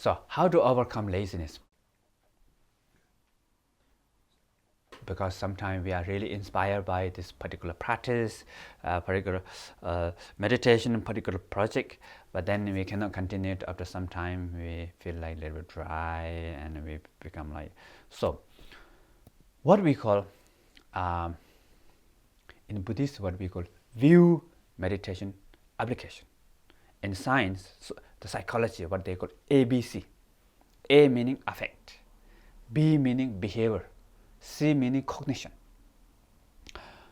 So how to overcome laziness? Because sometimes we are really inspired by this particular practice, particular meditation, particular project, but then we cannot continue it. After some time we feel like a little bit dry and we become like, so what we call in Buddhist, what we call view meditation application. In science, so the psychology, what they call ABC. A meaning affect, B meaning behavior, C meaning cognition.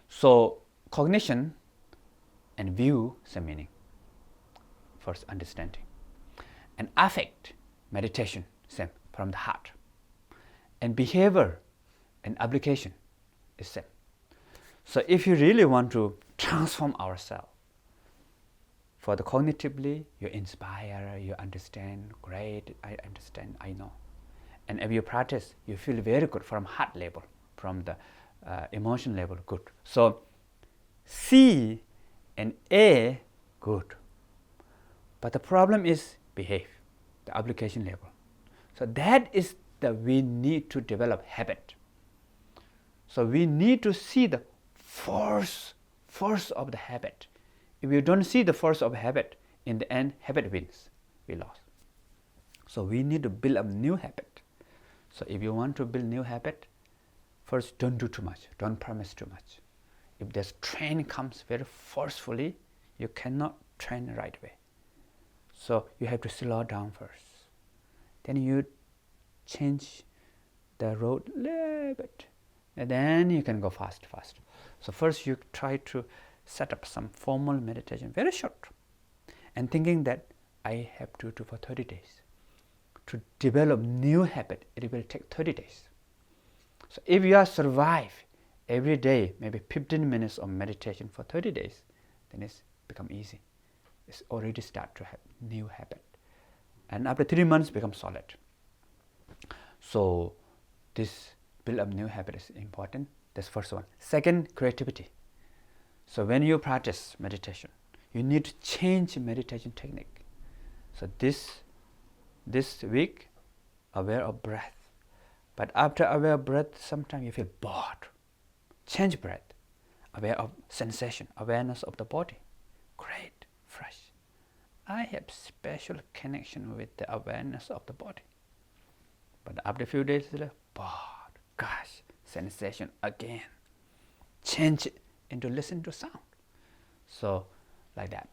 So cognition and view same meaning, first understanding. And affect, meditation, same, from the heart. And behavior and application is same. So if you really want to transform ourselves, for the cognitively, you inspire, you understand, great, I understand, I know. And if you practice, you feel very good from heart level, from the emotion level, good. So C and A, good. But the problem is behave, the application level. So that is that we need to develop habit. So we need to see the force of the habit. If you don't see the force of habit, in the end, habit wins, we lost. So we need to build a new habit. So if you want to build new habit, first don't do too much, don't promise too much. If this train comes very forcefully, you cannot train the right way. So you have to slow down first. Then you change the road a little bit, and then you can go fast. So first you try to set up some formal meditation, very short, and thinking that I have to do for 30 days. To develop new habit, it will take 30 days. So if you survive every day, maybe 15 minutes of meditation for 30 days, then it's become easy. It's already start to have new habit. And after 3 months, become solid. So this build up new habit is important. That's first one. Second, creativity. So when you practice meditation, you need to change meditation technique. So this week, aware of breath. But after aware of breath, sometimes you feel bored. Change breath. Aware of sensation, awareness of the body. Great, fresh. I have special connection with the awareness of the body. But after a few days, bored. Gosh, sensation again. Change it into listen to sound. So like that.